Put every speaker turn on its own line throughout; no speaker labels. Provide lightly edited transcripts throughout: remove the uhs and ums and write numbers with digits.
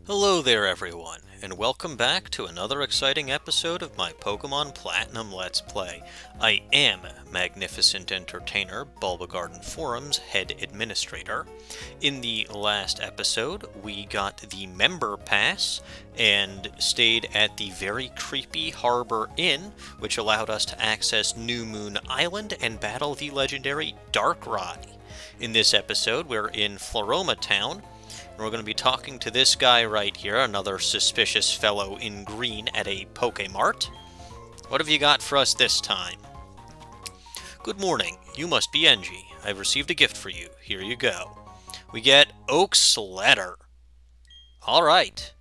Hello there everyone, and welcome back to another exciting episode of my Pokemon Platinum Let's Play. I am Magnificent Entertainer, Bulbagarden Forum's head administrator. In the last episode, we got the Member Pass and stayed at the very creepy Harbor Inn, which allowed us to access New Moon Island and battle the legendary Darkrai. In this episode, we're in Floroma Town, and we're going to be talking to this guy right here, another suspicious fellow in green at a Pokemart. What have you got for us this time? Good morning. You must be Engie. I've received a gift for you. Here you go. We get Oak's letter. All right.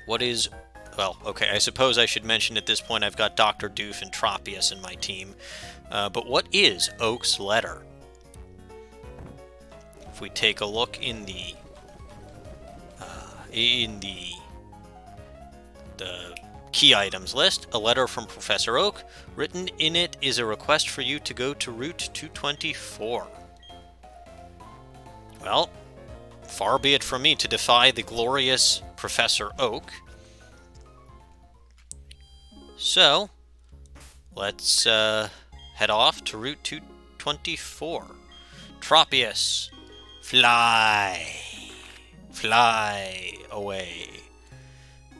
What is... Well, okay, I suppose I should mention at this point I've got Dr. Doof and Tropius in my team. But what is Oak's letter? If we take a look in the key items list, a letter from Professor Oak. Written in it is a request for you to go to Route 224. Well, far be it from me to defy the glorious Professor Oak. So, let's head off to Route 224. Tropius, fly away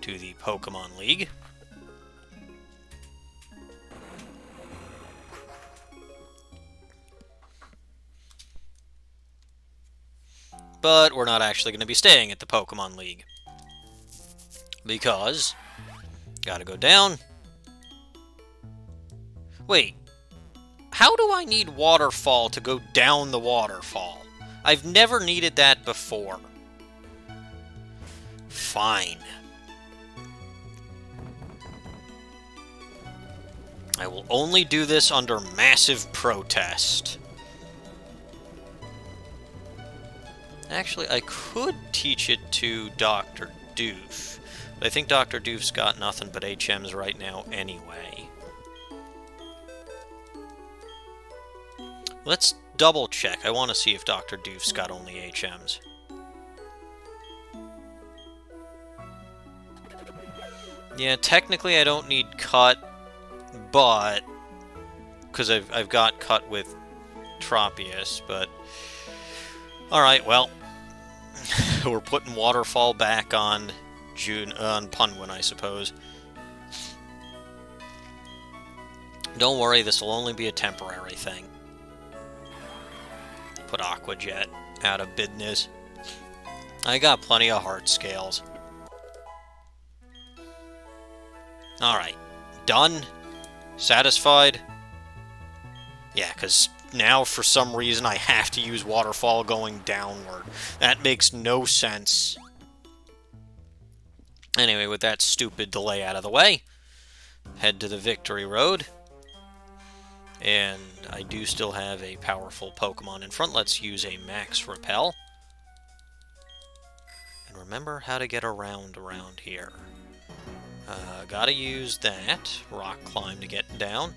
to the Pokemon League. But we're not actually going to be staying at the Pokemon League, because gotta go down. Wait, how do I need Waterfall to go down the waterfall? I've never needed that before. Fine. I will only do this under massive protest. Actually, I could teach it to Dr. Doof, but I think Dr. Doof's got nothing but HMs right now anyway. Let's double check. I want to see if Dr. Doof's got only HMs. Yeah, technically I don't need cut, but because I've got cut with Tropius, but alright, well, we're putting Waterfall back on Punwin, I suppose. Don't worry, this will only be a temporary thing. Put Aqua Jet out of business. I got plenty of heart scales. Alright. Done? Satisfied? Yeah, because now for some reason I have to use Waterfall going downward. That makes no sense. Anyway, with that stupid delay out of the way, head to the Victory Road. And I do still have a powerful Pokemon in front. Let's use a Max Repel. And remember how to get around here. Gotta use that Rock Climb to get down.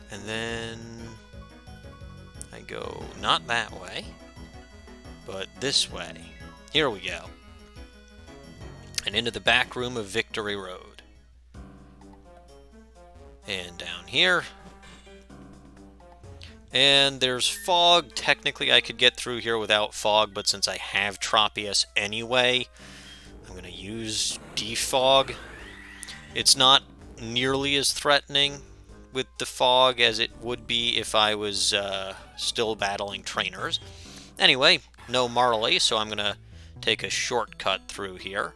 And then I go not that way, but this way. Here we go. And into the back room of Victory Road. And down here. And there's fog. Technically, I could get through here without fog, but since I have Tropius anyway, I'm going to use defog. It's not nearly as threatening with the fog as it would be if I was still battling trainers. Anyway, no Marley, so I'm going to take a shortcut through here.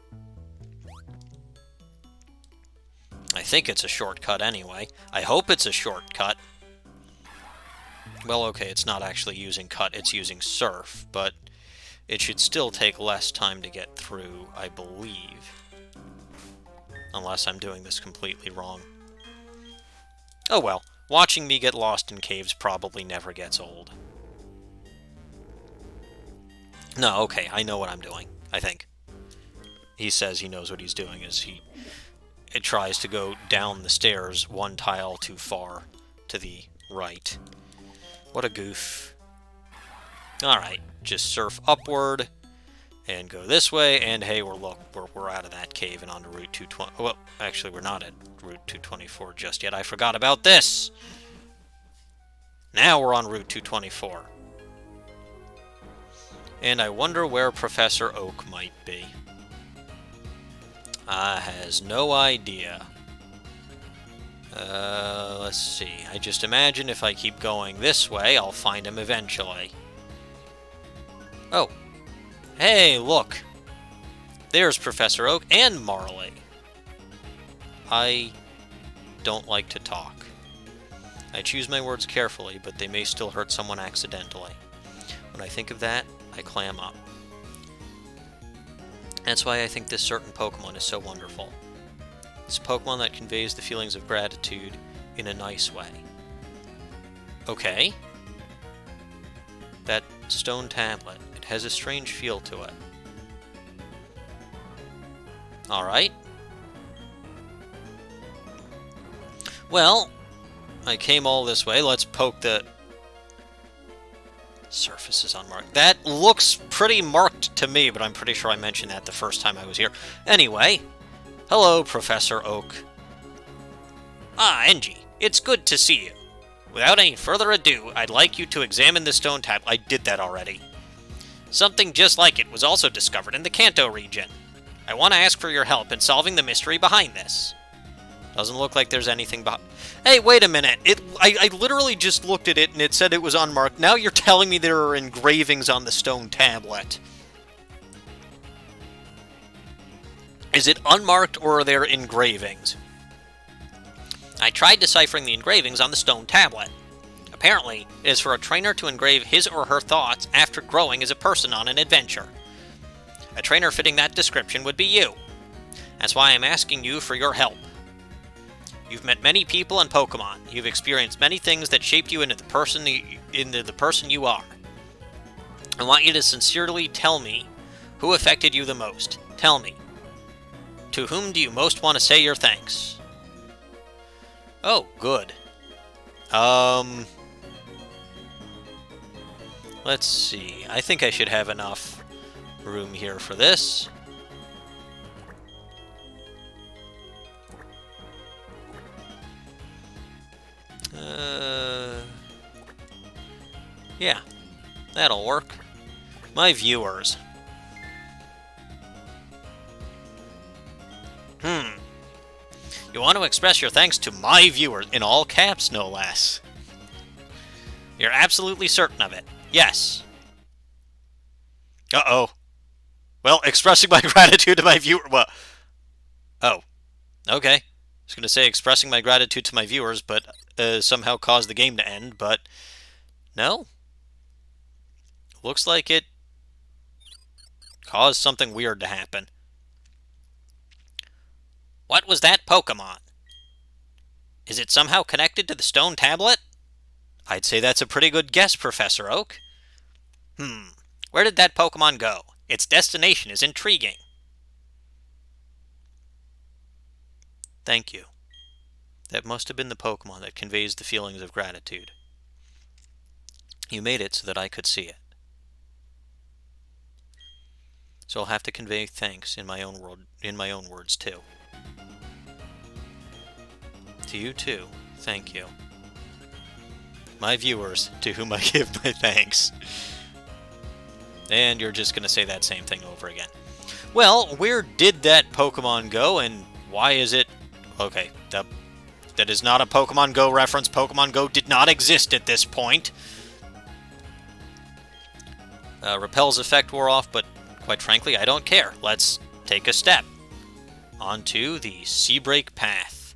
I think it's a shortcut anyway. I hope it's a shortcut. Well, okay, it's not actually using cut, it's using surf, but it should still take less time to get through, I believe. Unless I'm doing this completely wrong. Oh well, watching me get lost in caves probably never gets old. No, okay, I know what I'm doing, I think. He says he knows what he's doing as it tries to go down the stairs one tile too far to the right. What a goof. Alright, just surf upward and go this way, and hey, we're out of that cave and onto Route 220. Well, actually, we're not at Route 224 just yet. I forgot about this! Now we're on Route 224. And I wonder where Professor Oak might be. I has no idea. Let's see. I just imagine if I keep going this way, I'll find him eventually. Oh. Hey, look. There's Professor Oak and Marley. I don't like to talk. I choose my words carefully, but they may still hurt someone accidentally. When I think of that, I clam up. That's why I think this certain Pokemon is so wonderful. It's a Pokemon that conveys the feelings of gratitude in a nice way. Okay. That stone tablet, it has a strange feel to it. Alright. Well, I came all this way. Let's poke the surfaces unmarked. That looks pretty marked to me, but I'm pretty sure I mentioned that the first time I was here. Anyway, hello, Professor Oak. Ah, Engie, it's good to see you. Without any further ado, I'd like you to examine the stone tablet. I did that already. Something just like it was also discovered in the Kanto region. I want to ask for your help in solving the mystery behind this. Doesn't look like there's anything behind... Hey, wait a minute. I literally just looked at it and it said it was unmarked. Now you're telling me there are engravings on the stone tablet. Is it unmarked or are there engravings? I tried deciphering the engravings on the stone tablet. Apparently, it is for a trainer to engrave his or her thoughts after growing as a person on an adventure. A trainer fitting that description would be you. That's why I'm asking you for your help. You've met many people and Pokemon. You've experienced many things that shaped you into the person you are. I want you to sincerely tell me who affected you the most. Tell me. To whom do you most want to say your thanks? Oh, good. Let's see. I think I should have enough room here for this. Yeah, that'll work. My viewers. You want to express your thanks to my viewers, in all caps, no less. You're absolutely certain of it. Yes. Uh-oh. Well, expressing my gratitude to my viewer... Well, oh. Okay. I was going to say expressing my gratitude to my viewers, but somehow caused the game to end, but... No. Looks like it caused something weird to happen. What was that Pokemon? Is it somehow connected to the stone tablet? I'd say that's a pretty good guess, Professor Oak. Where did that Pokemon go? Its destination is intriguing. Thank you. That must have been the Pokemon that conveys the feelings of gratitude. You made it so that I could see it. So I'll have to convey thanks in my own words too. To you too, thank you. My viewers, to whom I give my thanks. And you're just going to say that same thing over again. Well, where did that Pokemon go, and why is it... Okay, that is not a Pokemon Go reference. Pokemon Go did not exist at this point. Repel's effect wore off, but quite frankly, I don't care. Let's take a step onto the Seabreak Path.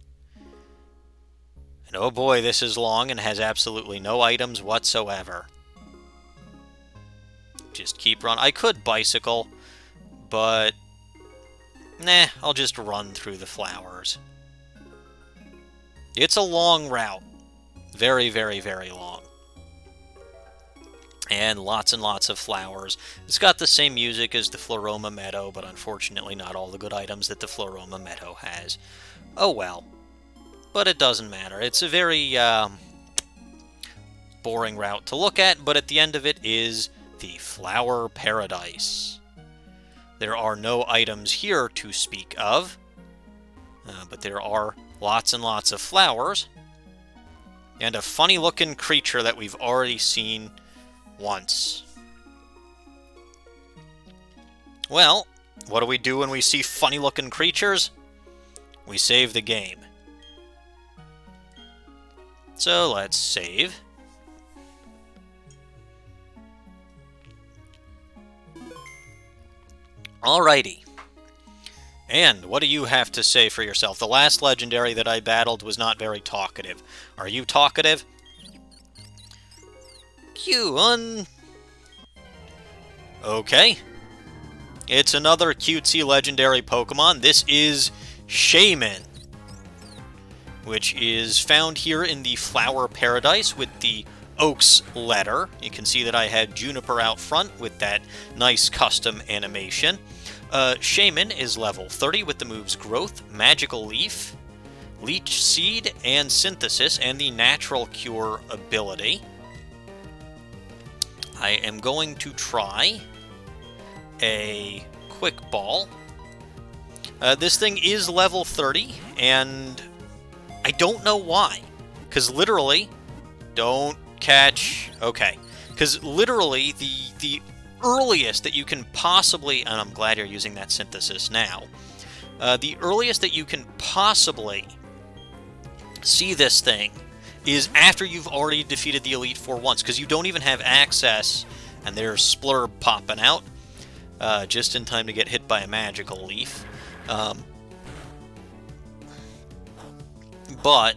And oh boy, this is long and has absolutely no items whatsoever. Just keep running. I could bicycle, but nah, I'll just run through the flowers. It's a long route. Very, very, very long. And lots of flowers. It's got the same music as the Floroma Meadow, but unfortunately not all the good items that the Floroma Meadow has. Oh well. But it doesn't matter. It's a very boring route to look at, but at the end of it is the Flower Paradise. There are no items here to speak of, but there are lots and lots of flowers, and a funny-looking creature that we've already seen once. Well, what do we do when we see funny-looking creatures? We save the game. So let's save. Alrighty. And what do you have to say for yourself? The last legendary that I battled was not very talkative. Are you talkative? Q1. Okay. It's another cutesy legendary Pokemon. This is Shaymin, which is found here in the Flower Paradise with the Oak's letter. You can see that I had Juniper out front with that nice custom animation. Shaymin is level 30 with the moves Growth, Magical Leaf, Leech Seed, and Synthesis, and the Natural Cure ability. I am going to try a Quick Ball. This thing is level 30, and I don't know why. Because literally, don't catch... Okay. Because literally, the earliest that you can possibly... And I'm glad you're using that Synthesis now. The earliest that you can possibly see this thing is after you've already defeated the Elite Four once, because you don't even have access, and there's Splurb popping out, just in time to get hit by a Magical Leaf. But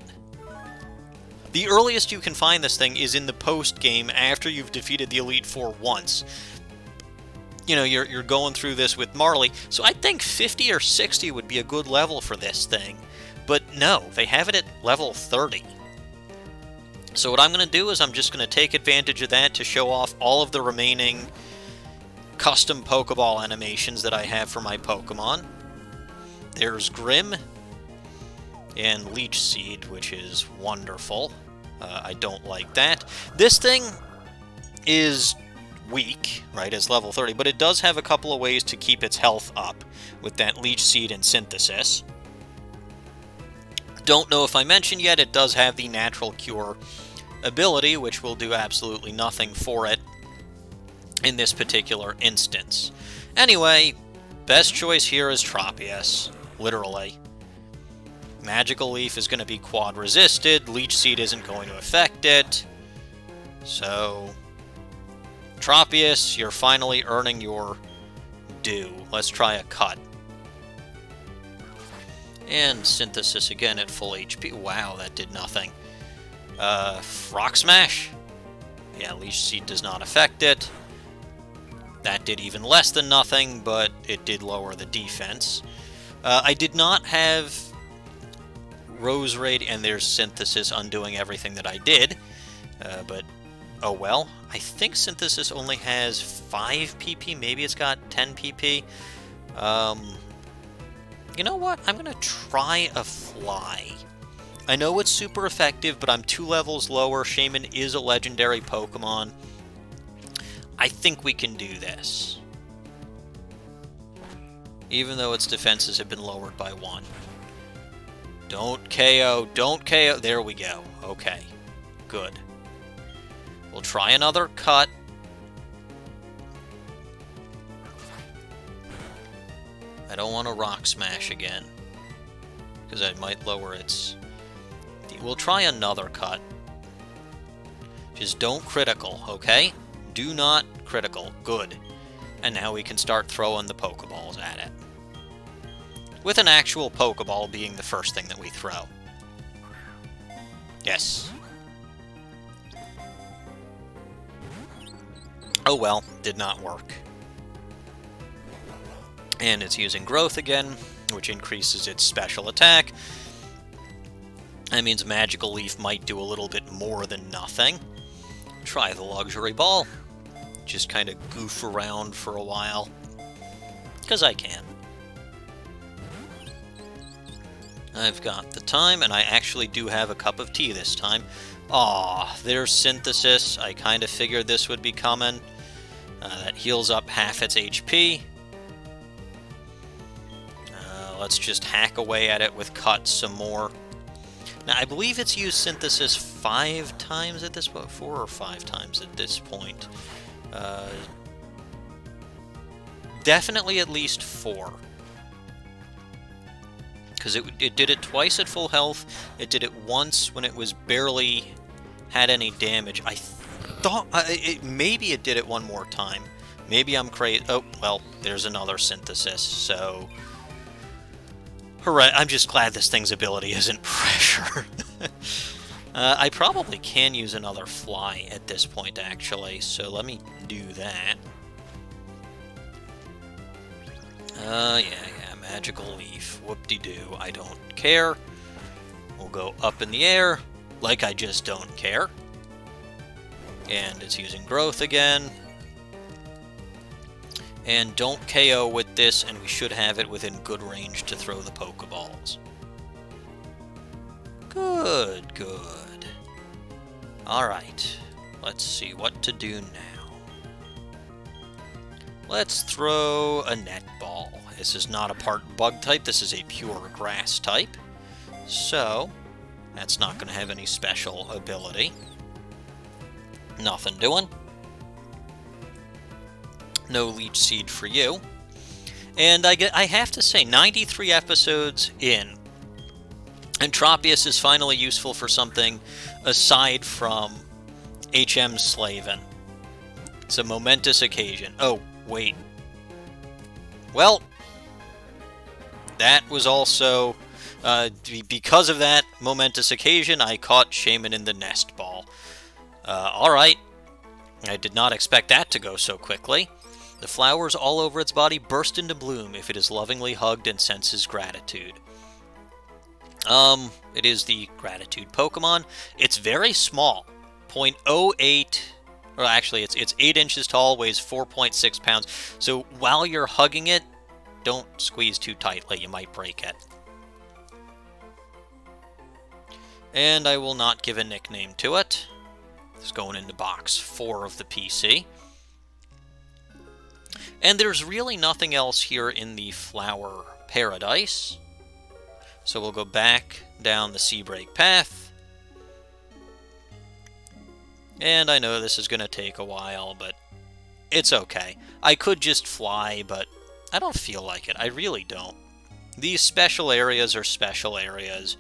the earliest you can find this thing is in the post-game after you've defeated the Elite Four once. You know, you're going through this with Marley, so I think 50 or 60 would be a good level for this thing. But no, they have it at level 30. So what I'm going to do is I'm just going to take advantage of that to show off all of the remaining custom Pokeball animations that I have for my Pokemon. There's Grim and Leech Seed, which is wonderful. I don't like that. This thing is weak, right, as level 30, but it does have a couple of ways to keep its health up with that Leech Seed and Synthesis. Don't know if I mentioned yet, it does have the Natural Cure ability, which will do absolutely nothing for it in this particular instance. Anyway, best choice here is Tropius, literally. Magical Leaf is going to be quad resisted, Leech Seed isn't going to affect it, so Tropius, you're finally earning your due. Let's try a cut. And Synthesis again at full HP. Wow, that did nothing. Rock Smash. Yeah, Leech Seed does not affect it. That did even less than nothing, but it did lower the defense. I did not have Rose Raid, and there's Synthesis undoing everything that I did. But, oh well. I think Synthesis only has 5 PP. Maybe it's got 10 PP. You know what? I'm going to try a Fly. I know it's super effective, but I'm 2 levels lower. Shaymin is a legendary Pokemon. I think we can do this. Even though its defenses have been lowered by 1. Don't KO. Don't KO. There we go. Okay. Good. We'll try another cut. I don't want to Rock Smash again, because I might lower its... We'll try another cut. Just don't critical, okay? Do not critical. Good. And now we can start throwing the Pokeballs at it. With an actual Pokeball being the first thing that we throw. Yes. Oh well, did not work. And it's using Growth again, which increases its special attack. That means Magical Leaf might do a little bit more than nothing. Try the Luxury Ball. Just kind of goof around for a while. Because I can. I've got the time, and I actually do have a cup of tea this time. Aw, there's Synthesis. I kind of figured this would be coming. That heals up half its HP. Let's just hack away at it with Cut some more. Now, I believe it's used Synthesis 5 times at this point, 4 or 5 times at this point. Definitely at least 4. Because it did it twice at full health, it did it once when it was barely had any damage. I thought, maybe it did it one more time. Maybe I'm crazy. Oh, well, there's another Synthesis, so... Hooray, I'm just glad this thing's ability isn't Pressure. I probably can use another Fly at this point, actually, so let me do that. Yeah, Magical Leaf. Whoop-de-doo, I don't care. We'll go up in the air, like I just don't care. And it's using Growth again. And don't KO with this, and we should have it within good range to throw the Pokeballs. Good, good. Alright, let's see what to do now. Let's throw a Net Ball. This is not a part Bug type, this is a pure Grass type. So, that's not going to have any special ability. Nothing doing. No Leech Seed for you. And I have to say, 93 episodes in, and Tropius is finally useful for something aside from HM Slavin. It's a momentous occasion. Oh, wait. Well, that was also, because of that momentous occasion, I caught Shaymin in the Nest Ball. Alright. I did not expect that to go so quickly. The flowers all over its body burst into bloom if it is lovingly hugged and senses gratitude. It is the Gratitude Pokemon. It's very small. 0.08, or actually it's 8 inches tall, weighs 4.6 pounds. So while you're hugging it, don't squeeze too tightly, you might break it. And I will not give a nickname to it. It's going into box 4 of the PC. And there's really nothing else here in the Flower Paradise. So we'll go back down the Seabreak Path. And I know this is going to take a while, but it's okay. I could just fly, but I don't feel like it. I really don't. These special areas are special areas.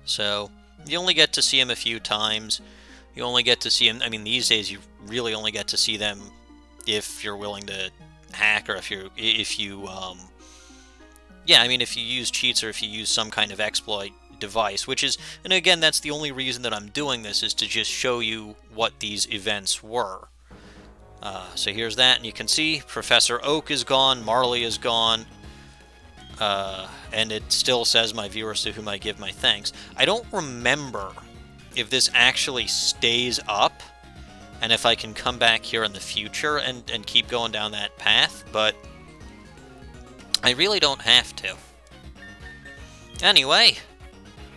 So you only get to see them a few times. You only get to see them, I mean, these days you really only get to see them if you're willing to hack, or if you yeah, I mean, if you use cheats or if you use some kind of exploit device, which is, and again, that's the only reason that I'm doing this, is to just show you what these events were. So here's that, and you can see Professor Oak is gone, Marley is gone, and it still says my viewers to whom I give my thanks. I don't remember if this actually stays up, and if I can come back here in the future and keep going down that path, but I really don't have to. Anyway,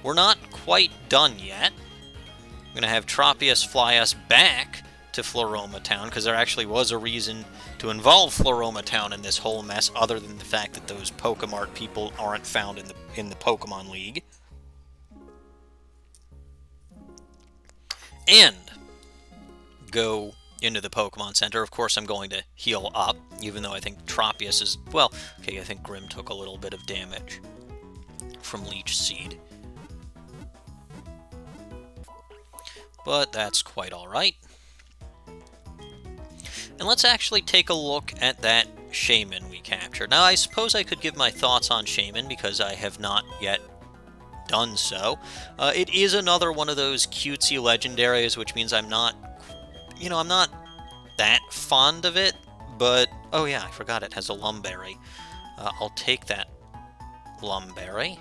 we're not quite done yet. I'm going to have Tropius fly us back to Floroma Town, because there actually was a reason to involve Floroma Town in this whole mess, other than the fact that those Pokemart people aren't found in the Pokemon League. And go into the Pokemon Center. Of course, I'm going to heal up, even though I think Tropius is... Well, okay, I think Grim took a little bit of damage from Leech Seed. But that's quite alright. And let's actually take a look at that Shaymin we captured. Now, I suppose I could give my thoughts on Shaymin, because I have not yet done so. It is another one of those cutesy legendaries, which means I'm not... You know, I'm not that fond of it, but... Oh yeah, I forgot it has a Lumberry. I'll take that Lumberry.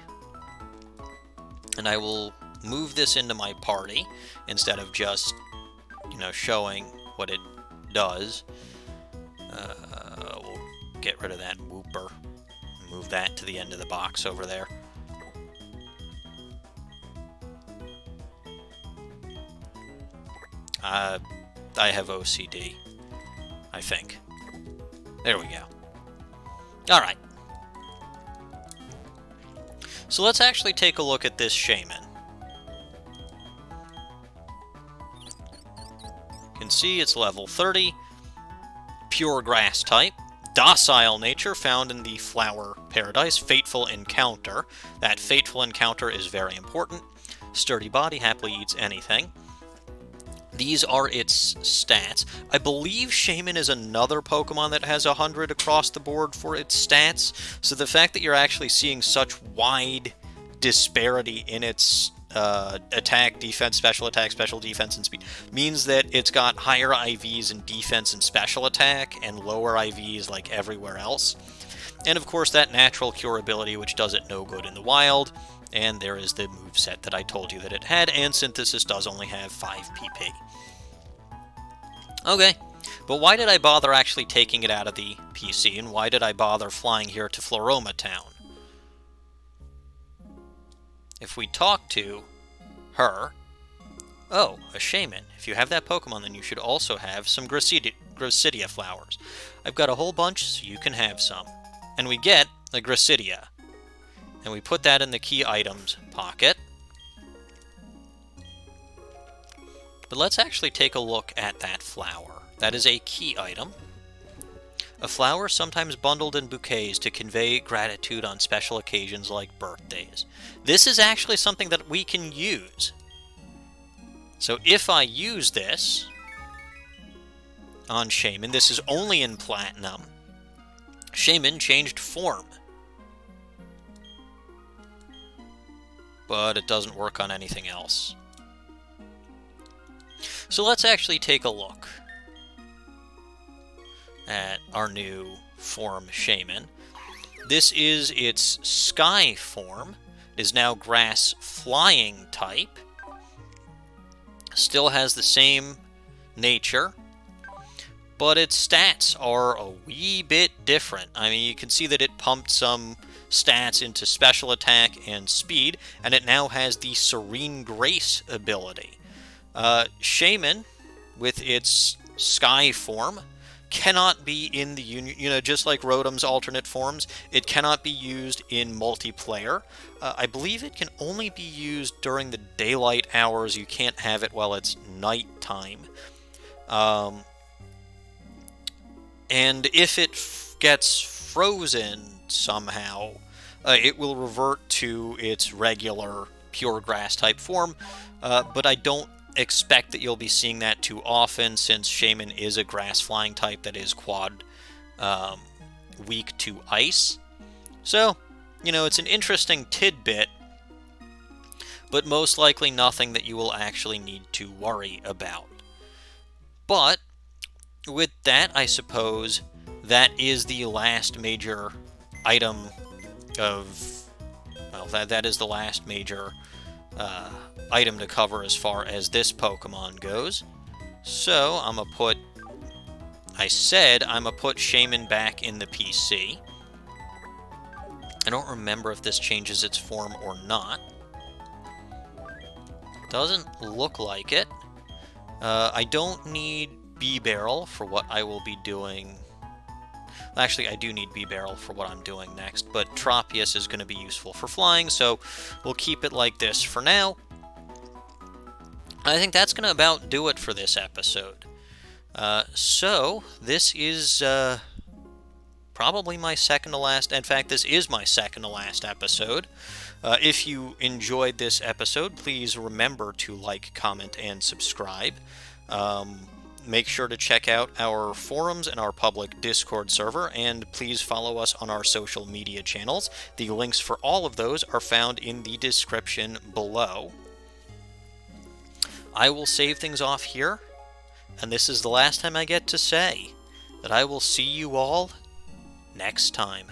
And I will move this into my party, instead of just, you know, showing what it does. We'll get rid of that Wooper. Move that to the end of the box over there. I have OCD. I think. There we go. Alright. So let's actually take a look at this Shaymin. You can see it's level 30. Pure grass type. Docile nature found in the flower paradise. Fateful encounter. That fateful encounter is very important. Sturdy body, happily eats anything. These are its stats. I believe Shaymin is another Pokemon that has 100 across the board for its stats. So the fact that you're actually seeing such wide disparity in its attack, defense, special defense, and speed means that it's got higher IVs in defense and special attack and lower IVs like everywhere else. And of course that natural cure ability, which does it no good in the wild. And there is the moveset that I told you that it had, and Synthesis does only have 5 PP. Okay, but why did I bother actually taking it out of the PC, and why did I bother flying here to Floroma Town? If we talk to her... Oh, a Shaymin. If you have that Pokemon, then you should also have some Gracidia flowers. I've got a whole bunch, so you can have some. And we get a Gracidia. And we put that in the key items pocket. But let's actually take a look at that flower. That is a key item. A flower sometimes bundled in bouquets to convey gratitude on special occasions like birthdays. This is actually something that we can use. So if I use this on Shaymin, this is only in Platinum. Shaymin changed form. But it doesn't work on anything else. So let's actually take a look at our new form Shaymin. This is its Sky form. It is now Grass Flying type. Still has the same nature, but its stats are a wee bit different. I mean, you can see that it pumped some stats into special attack and speed, and it now has the Serene Grace ability. Shaymin, with its Sky form, cannot be in the union, just like Rotom's alternate forms, it cannot be used in multiplayer. I believe it can only be used during the daylight hours. You can't have it while it's nighttime. And if it gets frozen somehow, it will revert to its regular pure grass type form, but I don't expect that you'll be seeing that too often, since Shaymin is a grass flying type that is quad weak to ice. So, it's an interesting tidbit, but most likely nothing that you will actually need to worry about. But with that, I suppose that is the last major item of, well, that is the last major item to cover as far as this Pokemon goes. So I'm gonna put Shaymin back in the PC. I don't remember if this changes its form or not. Doesn't look like it. I don't need B-Barrel for what I will be doing. Actually, I do need B-Barrel for what I'm doing next, but Tropius is going to be useful for flying, so we'll keep it like this for now. I think that's going to about do it for this episode. So, this is probably my second to last. In fact, this is my second to last episode. If you enjoyed this episode, please remember to like, comment, and subscribe. Make sure to check out our forums and our public Discord server, and please follow us on our social media channels. The links for all of those are found in the description below. I will save things off here, and this is the last time I get to say that I will see you all next time.